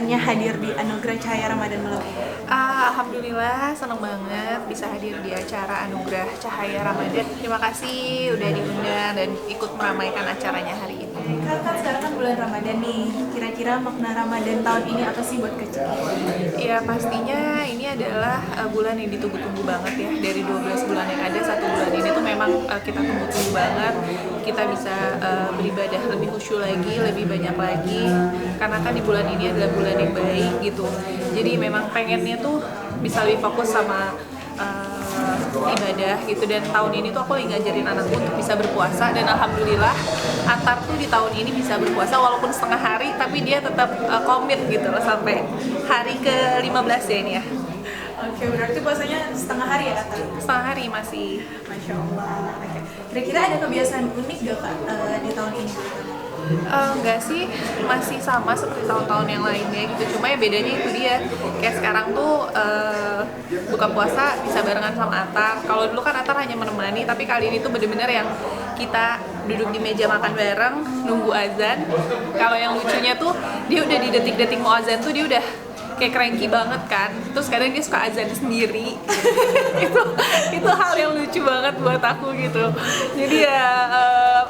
perasaannya hadir di Anugerah Cahaya Ramadan malam ini? Alhamdulillah senang banget bisa hadir di acara Anugerah Cahaya Ramadan. Terima kasih udah diundang dan ikut meramaikan acaranya hari ini. Kan sekarang kan bulan Ramadan nih, kira-kira makna Ramadan tahun ini apa sih buat Kak Cici? Ya pastinya ini adalah bulan yang ditunggu-tunggu banget ya. Dari 12 bulan yang ada, satu bulan ini tuh memang kita tunggu-tunggu banget. Kita bisa beribadah lebih khusyuk lagi, lebih banyak lagi. Karena kan di bulan ini adalah bulan yang baik gitu. Jadi memang pengennya tuh bisa lebih fokus sama ibadah gitu. Dan tahun ini tuh aku lagi ngajarin anakku untuk bisa berpuasa. Dan alhamdulillah Antar tuh di tahun ini bisa berpuasa walaupun setengah hari, tapi dia tetap komit gitu loh sampai hari ke-15 ya ini ya. Oke, berarti puasanya setengah hari ya Kak? Setengah hari masih. Masya Allah. Oke. Kira-kira ada kebiasaan unik gak Kak di tahun ini? Enggak sih, masih sama seperti tahun-tahun yang lainnya gitu. Cuma ya bedanya itu dia, kayak sekarang tuh buka puasa bisa barengan sama Atar. Kalau dulu kan Atar hanya menemani, tapi kali ini tuh bener-bener yang kita duduk di meja makan bareng, nunggu azan. Kalau yang lucunya tuh dia udah di detik-detik mau azan tuh dia udah kayak cranky banget kan. Terus kadang dia suka azan sendiri. itu hal yang lucu banget buat aku gitu. Jadi ya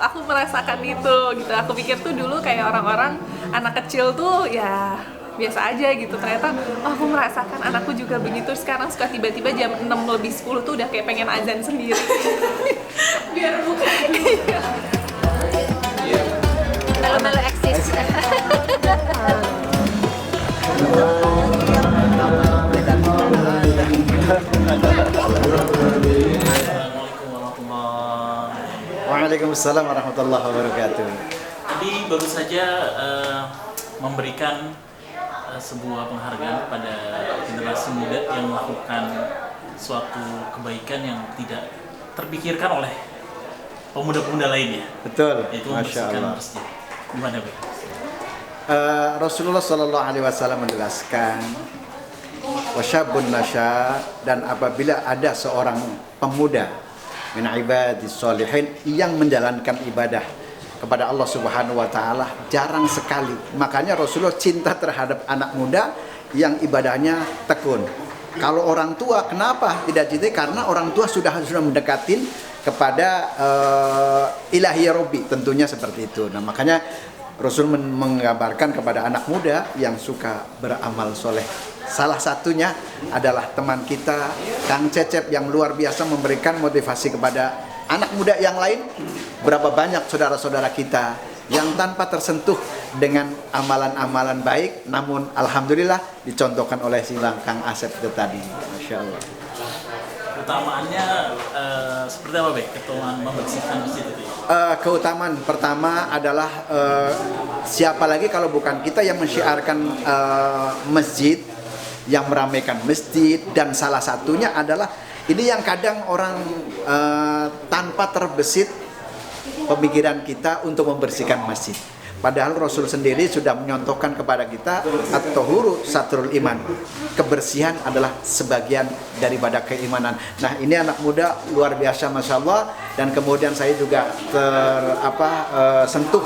aku merasakan itu gitu. Aku pikir tuh dulu kayak orang-orang anak kecil tuh ya biasa aja gitu. Ternyata aku merasakan anakku juga begitu. Sekarang suka tiba-tiba jam 6 lebih 10 tuh udah kayak pengen azan sendiri. Biar bukan. Malu-malu eksis. Waalaikumsalam warahmatullahi wabarakatuh. Tadi baru saja memberikan sebuah penghargaan kepada generasi muda yang melakukan suatu kebaikan yang tidak terpikirkan oleh pemuda-pemuda lainnya. Betul. Yaitu Masya membersihkan Allah. masjid. Gimana, Bang? Rasulullah Shallallahu Alaihi Wasallam menjelaskan, wasyabun nasya, dan apabila ada seorang pemuda min ibadis sholihin yang menjalankan ibadah kepada Allah Subhanahu wa taala, jarang sekali. Makanya Rasulullah cinta terhadap anak muda yang ibadahnya tekun. Kalau orang tua kenapa tidak cinta? Karena orang tua sudah mendekatin kepada ilahi Rabbi, tentunya seperti itu. Nah, makanya Rasul menggambarkan kepada anak muda yang suka beramal soleh. Salah satunya adalah teman kita Kang Cecep yang luar biasa memberikan motivasi kepada anak muda yang lain. Berapa banyak saudara-saudara kita yang tanpa tersentuh dengan amalan-amalan baik, namun alhamdulillah dicontohkan oleh si Kang Asep itu tadi. Masya Allah. Utamaannya seperti apa, Bang? Keutamaan membersihkan masjid itu? Keutamaan pertama adalah siapa lagi kalau bukan kita yang mensyiarkan masjid, yang meramaikan masjid, dan salah satunya adalah ini yang kadang orang tanpa terbesit pemikiran kita untuk membersihkan masjid. Padahal Rasul sendiri sudah menyontohkan kepada kita at-tahuru satrul iman. Kebersihan adalah sebagian daripada keimanan. Nah, ini anak muda luar biasa Masya Allah. Dan kemudian saya juga sentuh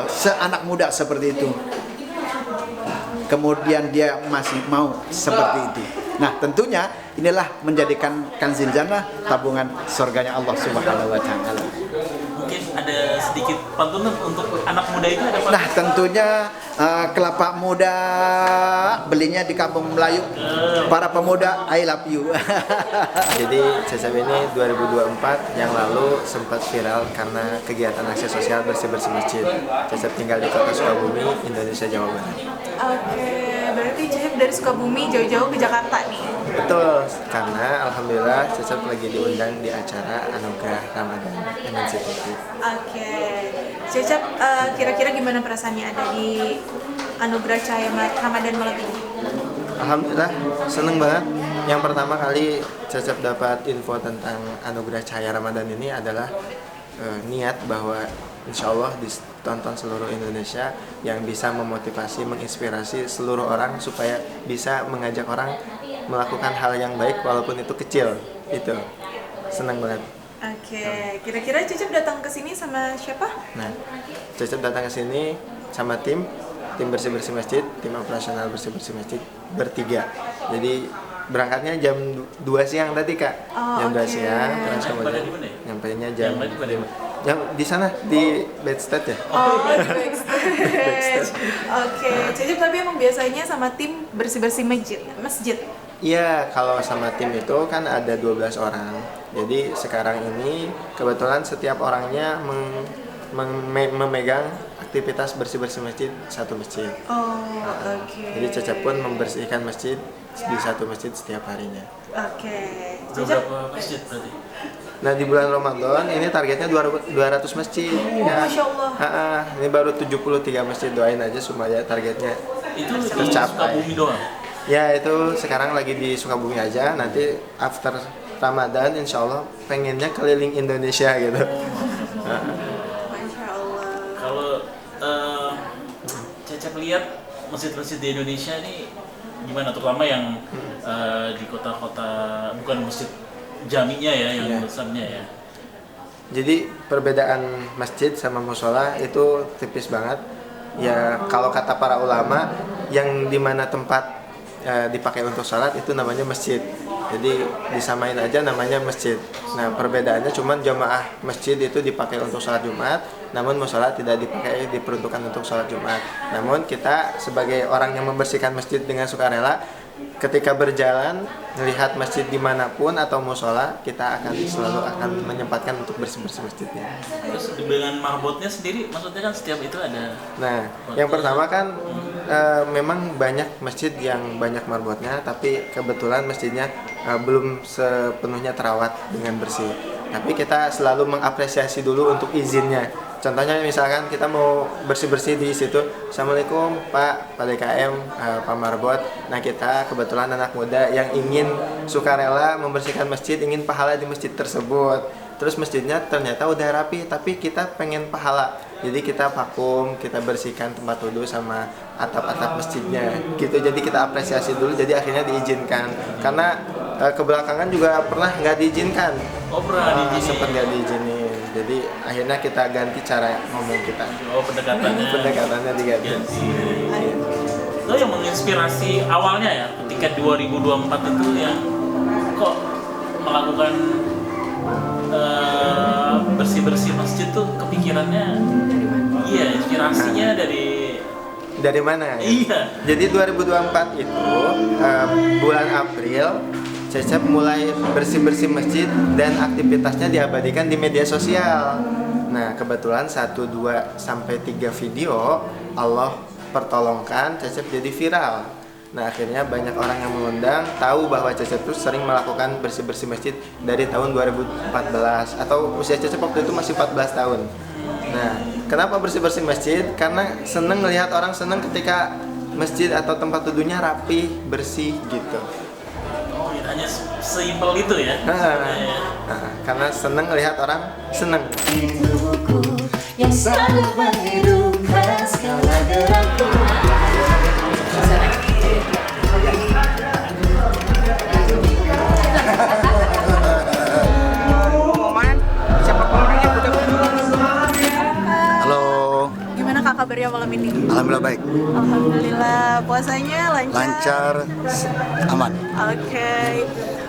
seanak muda seperti itu. Kemudian dia masih mau seperti itu. Nah, tentunya inilah menjadikan kanzil jannah, tabungan surganya Allah Subhanahu wa taala. Mungkin ada sedikit pantunan untuk anak muda itu, ada apa? Nah, tentunya kelapa muda belinya di Kampung Melayu. Para pemuda, I love you. Jadi Cecep ini 2024 yang lalu sempat viral karena kegiatan aksi sosial bersih-bersih masjid. Cecep tinggal di kota Sukabumi, Indonesia, Jawa Barat. Oke, berarti Cecep dari Sukabumi jauh-jauh ke Jakarta nih. Betul, karena alhamdulillah Cecep lagi diundang di acara Anugerah Ramadan MNC TV. Oke, Cecep kira-kira gimana perasaannya ada di Anugerah Cahaya Ramadan malam ini? Alhamdulillah, seneng banget. Yang pertama kali Cecep dapat info tentang Anugerah Cahaya Ramadan ini adalah niat bahwa insya Allah ditonton seluruh Indonesia, yang bisa memotivasi, menginspirasi seluruh orang supaya bisa mengajak orang melakukan hal yang baik walaupun itu kecil. Itu seneng banget. Oke, kira-kira Cecep datang ke sini sama siapa? Nah, Cecep datang ke sini sama tim tim bersih-bersih masjid, tim operasional bersih-bersih masjid bertiga. Jadi berangkatnya jam 2 siang tadi Kak. Oh, Jam 2 oke. siang terus Pada kemudian di mana ya? nyampainya jam Yang lain pada di mana? yang di sana di backstage ya. Oh, di backstage. Oke, Cecep tapi emang biasanya sama tim bersih-bersih masjid. Iya, kalau sama tim itu kan ada 12 orang. Jadi sekarang ini kebetulan setiap orangnya memegang aktivitas bersih-bersih masjid satu masjid. Oh, oke. Jadi Cecep pun membersihkan masjid di satu masjid setiap harinya. Oke. Udah Cecep, berapa masjid berarti? Nah di bulan Ramadan ini targetnya 200 masjid. Ya. Masya Allah. Ini baru 73 masjid, doain aja supaya targetnya. Itu di Tercapai. Sukabumi doang? Ya itu sekarang lagi di Sukabumi aja. Nanti after Ramadan insya Allah pengennya keliling Indonesia gitu. Masya Allah. Kalau Cecep lihat masjid-masjid di Indonesia ini gimana, terutama yang di kota-kota, bukan masjid jaminya ya, yang Iya. besarnya ya. Jadi perbedaan masjid sama musola itu tipis banget. Ya kalau kata para ulama, yang dimana tempat dipakai untuk sholat itu namanya masjid. Jadi disamain aja namanya masjid. Nah perbedaannya cuman jamaah masjid itu dipakai untuk sholat Jumat, namun musola tidak dipakai, diperuntukkan untuk sholat Jumat. Namun kita sebagai orang yang membersihkan masjid dengan sukarela, ketika berjalan melihat masjid dimanapun atau musola, kita akan selalu akan menyempatkan untuk bersih-bersih masjidnya. Terus dengan marbotnya sendiri, maksudnya kan setiap itu ada. Nah, yang pertama kan memang banyak masjid yang banyak marbotnya, tapi kebetulan masjidnya belum sepenuhnya terawat dengan bersih. Tapi kita selalu mengapresiasi dulu untuk izinnya. Contohnya misalkan kita mau bersih-bersih di situ, Assalamualaikum Pak DKM, Pak Marbot. Nah kita kebetulan anak muda yang ingin sukarela membersihkan masjid, ingin pahala di masjid tersebut. Terus masjidnya ternyata udah rapi, tapi kita pengen pahala. Jadi kita vakum, kita bersihkan tempat wudhu sama atap-atap masjidnya gitu. Jadi kita apresiasi dulu, jadi akhirnya diizinkan. Karena kebelakangan juga pernah nggak diizinkan. Oh, pernah diizinin. Sempat nggak diizinin. Jadi akhirnya kita ganti cara ngomong kita. Oh, pendekatannya diganti. Itu yang menginspirasi awalnya ya, ketika 2024 itu yang kok melakukan bersih-bersih masjid tuh kepikirannya, iya, inspirasinya Dari mana? Iya. Jadi 2024 itu bulan April Cecep mulai bersih-bersih masjid dan aktivitasnya diabadikan di media sosial. Nah, kebetulan 1, 2, sampai 3 video Allah pertolongkan Cecep jadi viral. Nah, akhirnya banyak orang yang mengundang tahu bahwa Cecep itu sering melakukan bersih-bersih masjid dari tahun 2014 atau usia Cecep waktu itu masih 14 tahun. Nah, kenapa bersih-bersih masjid? Karena seneng melihat orang seneng ketika masjid atau tempat wudhunya rapi, bersih gitu. Oh, hanya seimpel itu ya. Karena seneng melihat orang seneng. Hidupku yang selalu menghidupkan segala gerakku. Halo, Gimana kak kabarnya malam ini? alhamdulillah baik, Alhamdulillah, puasanya lancar. lancar, aman. Oke.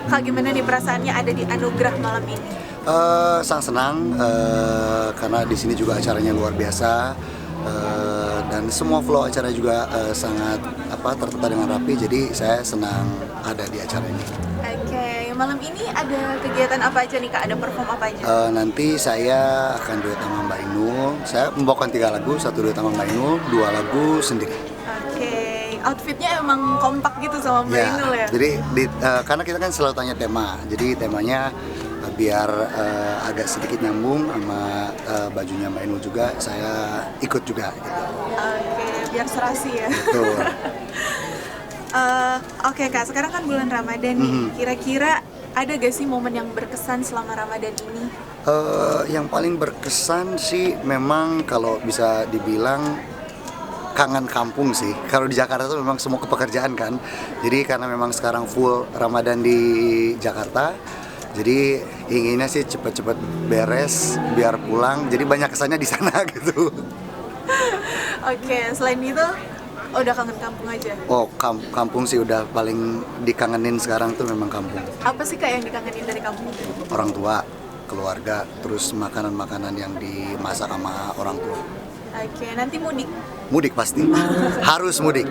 Kak gimana nih perasaannya ada di anugerah malam ini? Sangat senang karena di sini juga acaranya luar biasa dan semua flow acara juga sangat tertata dengan rapi. Jadi saya senang ada di acara ini. Oke, malam ini ada kegiatan apa aja nih kak? Ada perform apa aja? Nanti saya akan duet sama Mbak Inul. Saya membawakan 3 lagu, 1 duet sama Mbak Inul, 2 lagu sendiri. Oke, outfitnya emang kompak gitu sama Mbak Inul ya? Jadi karena kita kan selalu tanya tema, jadi temanya biar agak sedikit nyambung sama bajunya Mbak Inul juga, saya ikut juga gitu. Oke, biar serasi ya. Betul. Oke kak, sekarang kan bulan Ramadan nih. Kira-kira ada gak sih momen yang berkesan selama Ramadan ini? Yang paling berkesan sih memang kalau bisa dibilang kangen kampung sih. Kalau di Jakarta tuh memang semua kepekerjaan kan. Jadi karena memang sekarang full Ramadan di Jakarta, jadi inginnya sih cepet-cepet beres biar pulang. Jadi banyak kesannya di sana gitu. Oke, selain itu Oh, udah kangen kampung aja. Oh, kampung sih udah paling dikangenin sekarang tuh memang kampung. Apa sih Kak yang dikangenin dari kampung? Orang tua, keluarga, terus makanan-makanan yang dimasak sama orang tua. Oke, nanti mudik. Mudik pasti, harus mudik.